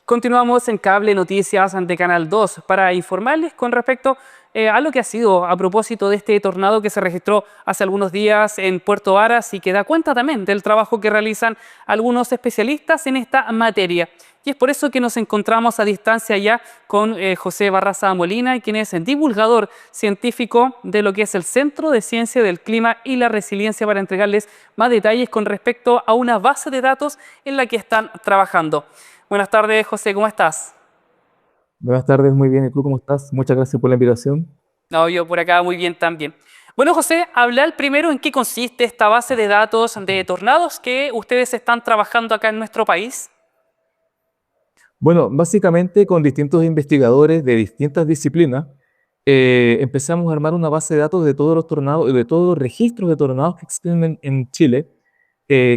Continuamos en Cable Noticias de Canal 2 para informarles con respecto a lo que ha sido a propósito de este tornado que se registró hace algunos días en Puerto Varas y que da cuenta también del trabajo que realizan algunos especialistas en esta materia. Y es por eso que nos encontramos a distancia ya con José Barraza Molina, quien es divulgador científico de lo que es el Centro de Ciencia del Clima y la Resiliencia, para entregarles más detalles con respecto a una base de datos en la que están trabajando. Buenas tardes, José, ¿cómo estás? Buenas tardes, muy bien. ¿Y tú cómo estás? Muchas gracias por la invitación. No, yo por acá muy bien también. Bueno, José, hablar primero en qué consiste esta base de datos de tornados que ustedes están trabajando acá en nuestro país. Bueno, básicamente con distintos investigadores de distintas disciplinas, empezamos a armar una base de datos de todos los tornados, de todos los registros de tornados que existen en Chile.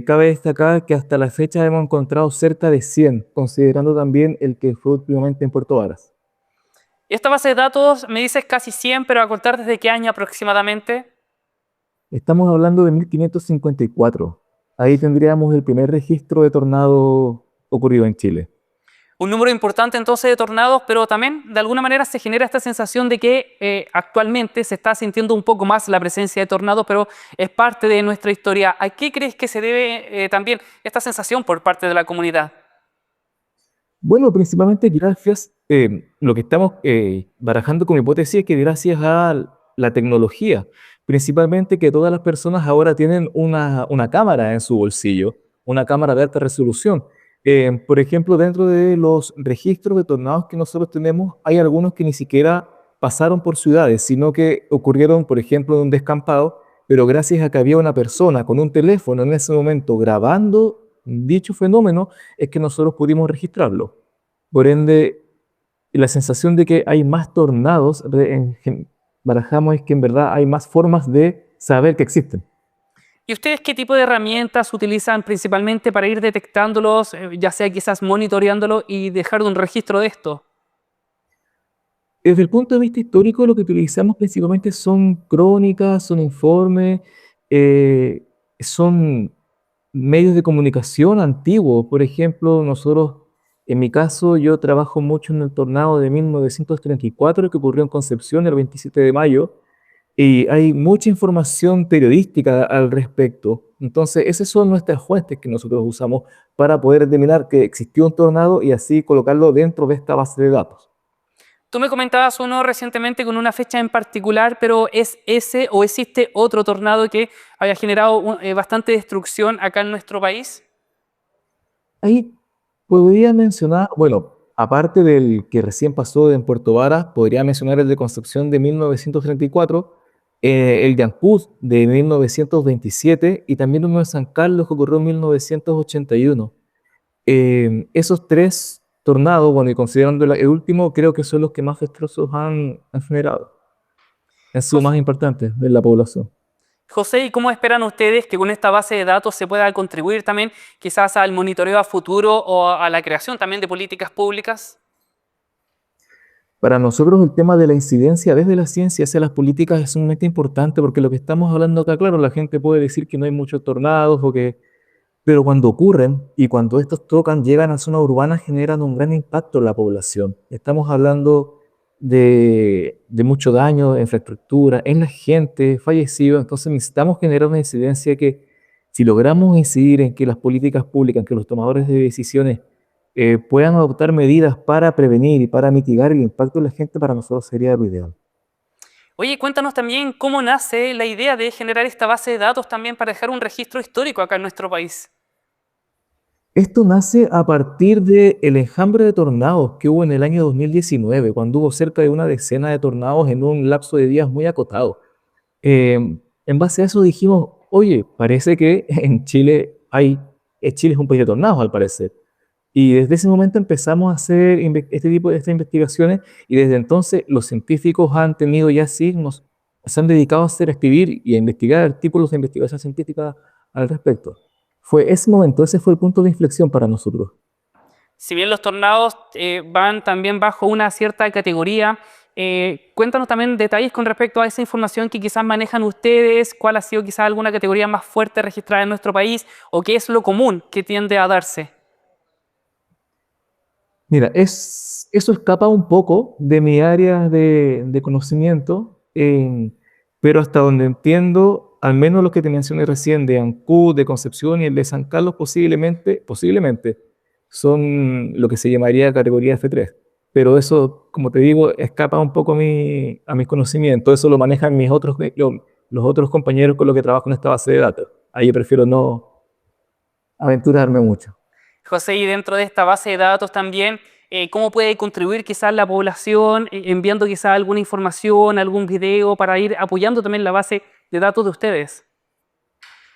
Cabe destacar que hasta la fecha hemos encontrado cerca de 100, considerando también el que fue últimamente en Puerto Varas. Esta base de datos me dices casi 100, pero a contar desde qué año aproximadamente. Estamos hablando de 1554. Ahí tendríamos el primer registro de tornado ocurrido en Chile. Un número importante entonces de tornados, pero también de alguna manera se genera esta sensación de que actualmente se está sintiendo un poco más la presencia de tornados, pero es parte de nuestra historia. ¿A qué crees que se debe también esta sensación por parte de la comunidad? Bueno, principalmente gracias, lo que estamos barajando como hipótesis es que gracias a la tecnología, principalmente que todas las personas ahora tienen una cámara en su bolsillo, una cámara de alta resolución. Por ejemplo, dentro de los registros de tornados que nosotros tenemos, hay algunos que ni siquiera pasaron por ciudades, sino que ocurrieron, por ejemplo, en un descampado, pero gracias a que había una persona con un teléfono en ese momento grabando dicho fenómeno, es que nosotros pudimos registrarlo. Por ende, la sensación de que hay más tornados, barajamos es que en verdad hay más formas de saber que existen. ¿Y ustedes qué tipo de herramientas utilizan principalmente para ir detectándolos, ya sea quizás monitoreándolo y dejar un registro de esto? Desde el punto de vista histórico, lo que utilizamos principalmente son crónicas, son informes, eh, son medios de comunicación antiguos. Por ejemplo, nosotros, en mi caso, yo trabajo mucho en el tornado de 1934 que ocurrió en Concepción el 27 de mayo, y hay mucha información periodística al respecto. Entonces, esas son nuestras fuentes que nosotros usamos para poder determinar que existió un tornado y así colocarlo dentro de esta base de datos. Tú me comentabas uno recientemente con una fecha en particular, pero ¿es ese o existe otro tornado que haya generado bastante destrucción acá en nuestro país? Ahí podría mencionar, bueno, aparte del que recién pasó en Puerto Varas, podría mencionar el de Concepción de 1934, el de Ancud de 1927 y también uno de San Carlos que ocurrió en 1981. Esos tres tornados, bueno, y considerando el último, creo que son los que más destrozos han generado, han sido Jos- más importantes de la población. José, ¿y cómo esperan ustedes que con esta base de datos se pueda contribuir también quizás al monitoreo a futuro o a la creación también de políticas públicas? Para nosotros el tema de la incidencia desde la ciencia hacia las políticas es sumamente importante porque lo que estamos hablando acá, claro, la gente puede decir que no hay muchos tornados o que, pero cuando ocurren y cuando estos tocan, llegan a zonas urbanas, generan un gran impacto en la población. Estamos hablando de mucho daño en infraestructura, en la gente, fallecidos, entonces necesitamos generar una incidencia que si logramos incidir en que las políticas públicas, en que los tomadores de decisiones puedan adoptar medidas para prevenir y para mitigar el impacto de la gente, para nosotros sería lo ideal. Oye, cuéntanos también cómo nace la idea de generar esta base de datos también para dejar un registro histórico acá en nuestro país. Esto nace a partir del enjambre de tornados que hubo en el año 2019, cuando hubo cerca de una decena de tornados en un lapso de días muy acotado. En base a eso dijimos, oye, parece que en Chile Chile es un país de tornados al parecer. Y desde ese momento empezamos a hacer este tipo de estas investigaciones y desde entonces los científicos han tenido ya signos, se han dedicado a hacer, a escribir y a investigar artículos de investigación científica al respecto. Fue ese momento, ese fue el punto de inflexión para nosotros. Si bien los tornados van también bajo una cierta categoría, cuéntanos también detalles con respecto a esa información que quizás manejan ustedes, cuál ha sido quizás alguna categoría más fuerte registrada en nuestro país o qué es lo común que tiende a darse. Mira, eso escapa un poco de mi área de conocimiento, pero hasta donde entiendo, al menos lo que te mencioné recién de Ancud, de Concepción y el de San Carlos, posiblemente son lo que se llamaría categoría F3. Pero eso, como te digo, escapa un poco a mis conocimientos. Eso lo manejan los otros compañeros con los que trabajo en esta base de datos. Ahí prefiero no aventurarme mucho. José, y dentro de esta base de datos también, ¿cómo puede contribuir quizás la población enviando quizás alguna información, algún video para ir apoyando también la base de datos de ustedes?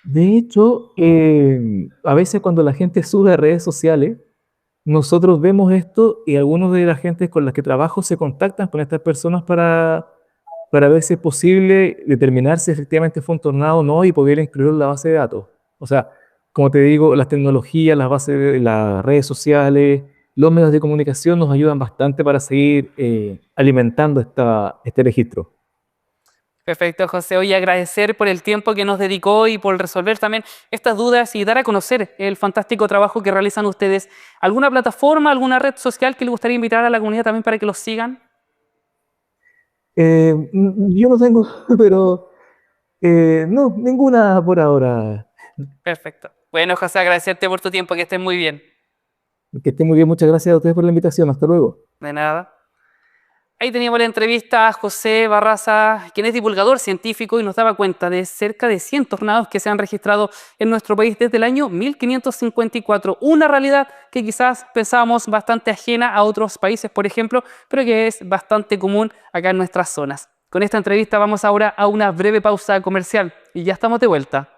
De hecho, a veces cuando la gente sube a redes sociales, nosotros vemos esto y algunos de la gente con la que trabajo se contactan con estas personas para ver si es posible determinar si efectivamente fue un tornado o no y poder incluirlo en la base de datos. O sea, como te digo, las tecnologías, las redes sociales, los medios de comunicación nos ayudan bastante para seguir alimentando este registro. Perfecto, José. Hoy agradecer por el tiempo que nos dedicó y por resolver también estas dudas y dar a conocer el fantástico trabajo que realizan ustedes. ¿Alguna plataforma, alguna red social que le gustaría invitar a la comunidad también para que los sigan? Yo no tengo, pero no, ninguna por ahora. Perfecto. Bueno, José, agradecerte por tu tiempo, que estés muy bien. Que esté muy bien, muchas gracias a ustedes por la invitación. Hasta luego. De nada. Ahí teníamos la entrevista a José Barraza, quien es divulgador científico y nos daba cuenta de cerca de 100 tornados que se han registrado en nuestro país desde el año 1554. Una realidad que quizás pensábamos bastante ajena a otros países, por ejemplo, pero que es bastante común acá en nuestras zonas. Con esta entrevista vamos ahora a una breve pausa comercial y ya estamos de vuelta.